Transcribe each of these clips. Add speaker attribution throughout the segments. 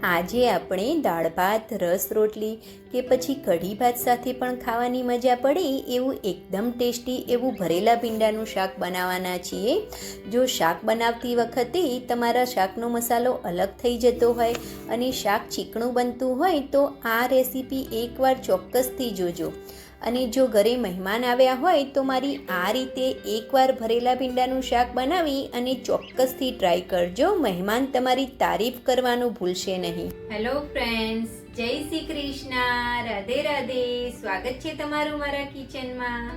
Speaker 1: આજે આપણે દાળ ભાત, રસ રોટલી કે પછી કઢી ભાત સાથે પણ ખાવાની મજા પડે એવું એકદમ ટેસ્ટી એવું ભરેલા ભીંડાનું શાક બનાવવાના છીએ. જો શાક બનાવતી વખતે તમારા શાકનો મસાલો અલગ થઈ જતો હોય અને શાક ચીકણું બનતું હોય તો આ રેસીપી એકવાર ચોક્કસથી જોજો. અને જો ઘરે મહેમાન આવ્યા હોય તો મારી આ રીતે એકવાર ભરેલા ભીંડાનું શાક બનાવી અને ચોક્કસથી ટ્રાય કરજો. મહેમાન તમારી તારીફ કરવાનું ભૂલશે નહીં. હેલો ફ્રેન્ડ્સ, જય શ્રી કૃષ્ણ, રાધે રાધે. સ્વાગત છે તમારું મારા કિચનમાં.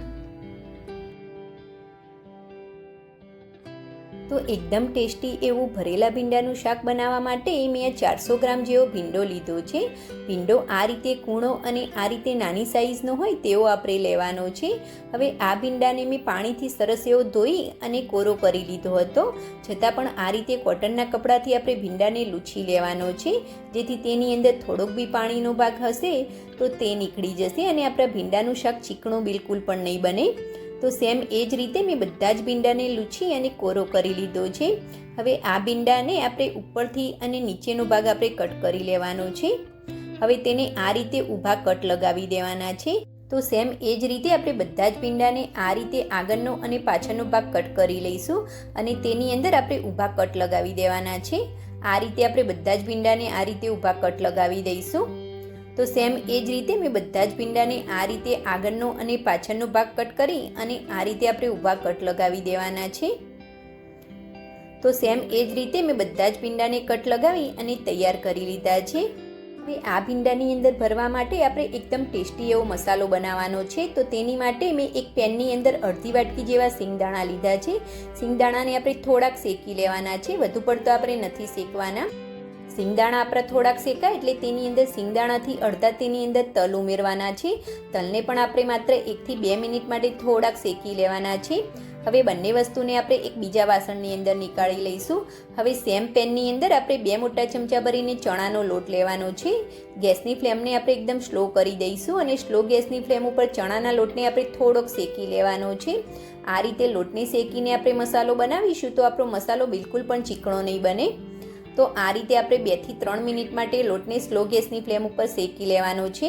Speaker 1: તો એકદમ ટેસ્ટી એવું ભરેલા ભીંડાનું શાક બનાવવા માટે મેં 400 ગ્રામ જેવો ભીંડો લીધો છે. ભીંડો આ રીતે કૂણો અને આ રીતે નાની સાઈઝનો હોય તેવો આપણે લેવાનો છે. હવે આ ભીંડાને મેં પાણીથી સરસ એવો ધોઈ અને કોરો કરી લીધો હતો. છતાં પણ આ રીતે કોટનના કપડાથી આપણે ભીંડાને લૂછી લેવાનો છે, જેથી તેની અંદર થોડોક બી પાણીનો ભાગ હશે તો તે નીકળી જશે અને આપણા ભીંડાનું શાક ચીકણું બિલકુલ પણ નહીં બને. તો સેમ એ જ રીતે મેં બધા જ ભીંડાને લૂછી અને કોરો કરી લીધો છે. હવે આ ભીંડાને આપણે ઉપરથી અને નીચેનો ભાગ આપણે કટ કરી લેવાનો છે. હવે તેને આ રીતે ઊભા કટ લગાવી દેવાના છે. તો સેમ એ જ રીતે આપણે બધા જ ભીંડાને આ રીતે આગળનો અને પાછળનો ભાગ કટ કરી લઈશું અને તેની અંદર આપણે ઊભા કટ લગાવી દેવાના છે. આ રીતે આપણે બધા જ ભીંડાને આ રીતે ઊભા કટ લગાવી દઈશું. તો સેમ એ જ રીતે મેં બધા જ ભીંડાને આ રીતે આગળનો અને પાછળનો ભાગ કટ કરી અને આ રીતે આપણે ઊભા કટ લગાવી દેવાના છે. તો સેમ એ જ રીતે મેં બધા જ ભીંડાને કટ લગાવી અને તૈયાર કરી લીધા છે. હવે આ ભીંડાની અંદર ભરવા માટે આપણે એકદમ ટેસ્ટી એવો મસાલો બનાવવાનો છે. તો તેની માટે મેં એક પેનની અંદર અડધી વાટકી જેવા સિંગદાણા લીધા છે. સિંગદાણાને આપણે થોડાક શેકી લેવાના છે, વધુ પડતો આપણે નથી શેકવાના. સિંગદાણા આપણા થોડાક શેકાય એટલે તેની અંદર સિંગદાણાથી અડધા તેની અંદર તલ ઉમેરવાના છે. તલને પણ આપણે માત્ર 1 થી 2 મિનિટ માટે થોડાક શેકી લેવાના છે. હવે બંને વસ્તુને આપણે એક બીજા વાસણની અંદર નીકાળી લઈશું. હવે સેમ પેનની અંદર આપણે 2 મોટા ચમચા ભરીને ચણાનો લોટ લેવાનો છે. ગેસની ફ્લેમને આપણે એકદમ સ્લો કરી દઈશું અને સ્લો ગેસની ફ્લેમ ઉપર ચણાના લોટને આપણે થોડોક શેકી લેવાનો છે. આ રીતે લોટને શેકીને આપણે મસાલો બનાવીશું તો આપણો મસાલો બિલકુલ પણ ચીકણો નહીં બને. તો આ રીતે આપણે 2 થી 3 મિનિટ માટે લોટને સ્લો ગેસની ફ્લેમ ઉપર શેકી લેવાનો છે.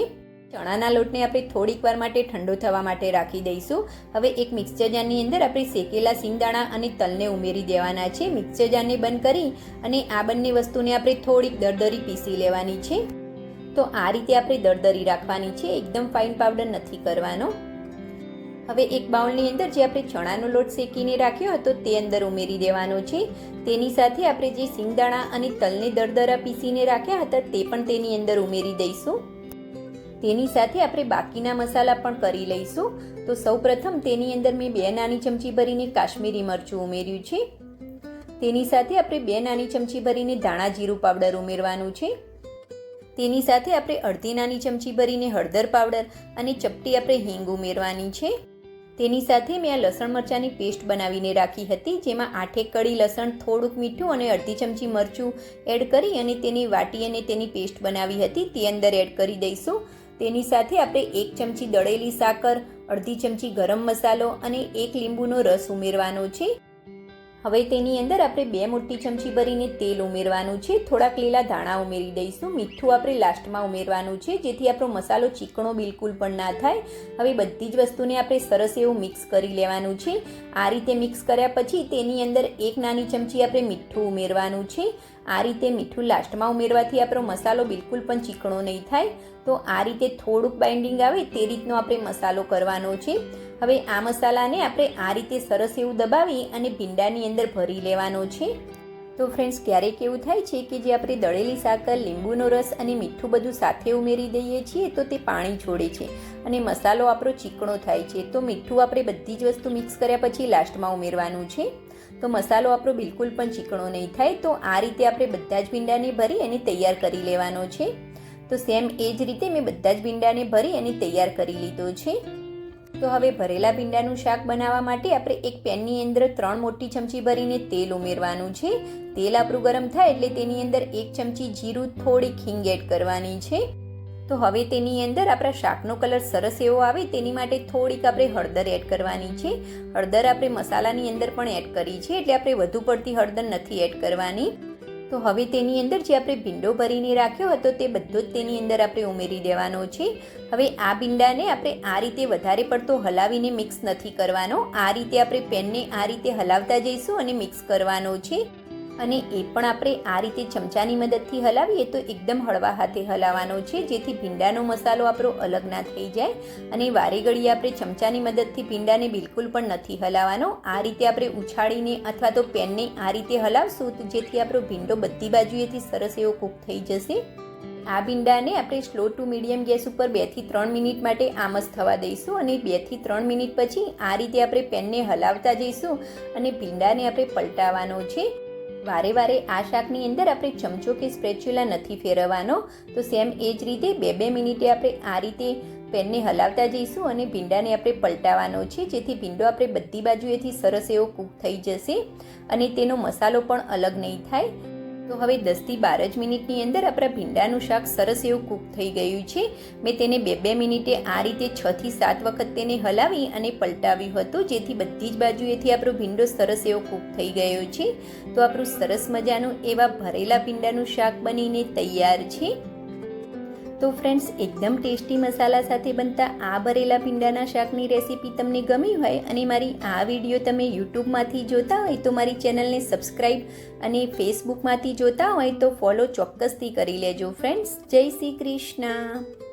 Speaker 1: ચણાના લોટને આપણે થોડીક વાર માટે ઠંડો થવા માટે રાખી દઈશું. હવે એક મિક્સર જારની અંદર આપણે શેકેલા સિંગદાણા અને તલને ઉમેરી દેવાના છે. મિક્સર જારને બંધ કરી અને આ બંને વસ્તુને આપણે થોડીક દરદરી પીસી લેવાની છે. તો આ રીતે આપણે દરદરી રાખવાની છે, એકદમ ફાઇન પાવડર નથી કરવાનો. હવે એક બાઉલની અંદર જે આપણે ચણાનો લોટ શેકીને રાખ્યો હતો તે અંદર ઉમેરી દેવાનો છે. તેની સાથે આપણે જે સિંગદાણા અને તલને દરદરા પીસીને રાખ્યા હતા તે પણ તેની અંદર ઉમેરી દઈશું. તેની સાથે આપણે બાકીના મસાલા પણ કરી લઈશું. તો સૌપ્રથમ તેની અંદર મેં 2 નાની ચમચી ભરીને કાશ્મીરી મરચું ઉમેર્યું છે. તેની સાથે આપણે 2 નાની ચમચી ભરીને ધાણા જીરું પાવડર ઉમેરવાનું છે. તેની સાથે આપણે અડધી નાની ચમચી ભરીને હળદર પાવડર અને ચપટી આપણે હિંગ ઉમેરવાની છે. તેની સાથે મેં આ લસણ મરચાંની પેસ્ટ બનાવીને રાખી હતી, જેમાં 8 કળી લસણ, થોડુંક મીઠું અને અડધી ચમચી મરચું એડ કરી અને તેની વાટી અને તેની પેસ્ટ બનાવી હતી તે અંદર એડ કરી દઈશું. તેની સાથે આપણે 1 ચમચી દળેલી સાકર, અડધી ચમચી ગરમ મસાલો અને 1 લીંબુનો રસ ઉમેરવાનો છે. હવે તેની અંદર આપણે 2 મોટી ચમચી ભરીને તેલ ઉમેરવાનું છે. થોડાક લીલા ધાણા ઉમેરી દઈશું. મીઠું આપણે લાસ્ટમાં ઉમેરવાનું છે, જેથી આપણો મસાલો ચીકણો બિલકુલ પણ ના થાય. હવે બધી જ વસ્તુને આપણે સરસ એવું મિક્સ કરી લેવાનું છે. આ રીતે મિક્સ કર્યા પછી તેની અંદર 1 નાની ચમચી આપણે મીઠું ઉમેરવાનું છે. આ રીતે મીઠું લાસ્ટમાં ઉમેરવાથી આપણો મસાલો બિલકુલ પણ ચીકણો નહીં થાય. તો આ રીતે થોડુંક બાઇન્ડિંગ આવે તે રીતનો આપણે મસાલો કરવાનો છે. હવે આ મસાલાને આપણે આ રીતે સરસ એવું દબાવી અને ભીંડાની અંદર ભરી લેવાનો છે. તો ફ્રેન્ડ્સ, ક્યારેક એવું થાય છે કે જે આપણે દળેલી સાકર, લીંબુનો રસ અને મીઠું બધું સાથે ઉમેરી દઈએ છીએ તો તે પાણી છોડે છે અને મસાલો આપણો ચીકણો થાય છે. તો મીઠું આપણે બધી જ વસ્તુ મિક્સ કર્યા પછી લાસ્ટમાં ઉમેરવાનું છે. તો મસાલો આપણો બિલકુલ પણ ચીકણો નહીં થાય. તો આ રીતે આપણે બધા જ ભીંડાને ભરી અને તૈયાર કરી લેવાનો છે. તો સેમ એ જ રીતે મેં બધા જ ભીંડાને ભરી અને તૈયાર કરી લીધો છે. તો હવે ભરેલા ભીંડાનું શાક બનાવવા માટે આપણે એક પેનની અંદર 3 મોટી ચમચી ભરીને તેલ ઉમેરવાનું છે. તેલ આપણું ગરમ થાય એટલે તેની અંદર 1 ચમચી જીરું, થોડીક હિંગ એડ કરવાની છે. તો હવે તેની અંદર આપણા શાકનો કલર સરસ એવો આવે તેની માટે થોડીક આપણે હળદર એડ કરવાની છે. હળદર આપણે મસાલાની અંદર પણ એડ કરી છે એટલે આપણે વધુ પડતી હળદર નથી એડ કરવાની. તો હવે તેની અંદર જે આપણે ભીંડો ભરીને રાખ્યો હતો તે બધો જ તેની અંદર આપણે ઉમેરી દેવાનો છે. હવે આ ભીંડાને આપણે આ રીતે વધારે પડતો હલાવીને મિક્સ નથી કરવાનો. આ રીતે આપણે પેનને આ રીતે હલાવતા જઈશું અને મિક્સ કરવાનો છે. અને એ પણ આપણે આ રીતે ચમચાની મદદથી હલાવીએ તો એકદમ હળવા હાથે હલાવવાનો છે, જેથી ભીંડાનો મસાલો આપણો અલગ ના થઈ જાય. અને વારે ઘડીએ આપણે ચમચાની મદદથી ભીંડાને બિલકુલ પણ નથી હલાવવાનો. આ રીતે આપણે ઉછાળીને અથવા તો પેનને આ રીતે હલાવશું તો જેથી આપણો ભીંડો બધી બાજુએથી સરસ એવો કૂક થઈ જશે. આ ભીંડાને આપણે સ્લો ટુ મીડિયમ ગેસ ઉપર 2 થી 3 મિનિટ માટે આમસ થવા દઈશું. અને 2 થી 3 મિનિટ પછી આ રીતે આપણે પેનને હલાવતા જઈશું અને ભીંડાને આપણે પલટાવવાનો છે. વારે વારે આ શાકની અંદર આપણે ચમચો કે સ્પેચ્યુલા નથી ફેરવવાનો. તો સેમ એ જ રીતે 2-2 મિનિટે આપણે આ રીતે પેનને હલાવતા જઈશું અને ભીંડાને આપણે પલટાવવાનો છે, જેથી ભીંડો આપણે બધી બાજુએથી સરસ એવો કૂક થઈ જશે અને તેનો મસાલો પણ અલગ નહીં થાય. તો હવે 10 થી 12 જ મિનિટની અંદર આપણા ભીંડાનું શાક સરસ એવું કૂક થઈ ગયું છે. મેં તેને 2-2 મિનિટે આ રીતે 6 થી 7 વખત તેને હલાવી અને પલટાવ્યું હતું, જેથી બધી જ બાજુએથી આપણો ભીંડો સરસ એવો કૂક થઈ ગયો છે. તો આપણું સરસ મજાનું એવા ભરેલા ભીંડાનું શાક બનીને તૈયાર છે. તો ફ્રેન્ડ્સ, એકદમ ટેસ્ટી મસાલા સાથે બનતા આ ભરેલા ભીંડાના શાકની રેસીપી તમને ગમી હોય અને મારી આ વિડીયો તમે યુટ્યુબમાંથી જોતા હોય તો મારી ચેનલને સબસ્ક્રાઈબ અને ફેસબુકમાંથી જોતા હોય તો ફોલો ચોક્કસથી કરી લેજો ફ્રેન્ડ્સ. જય શ્રી કૃષ્ણ.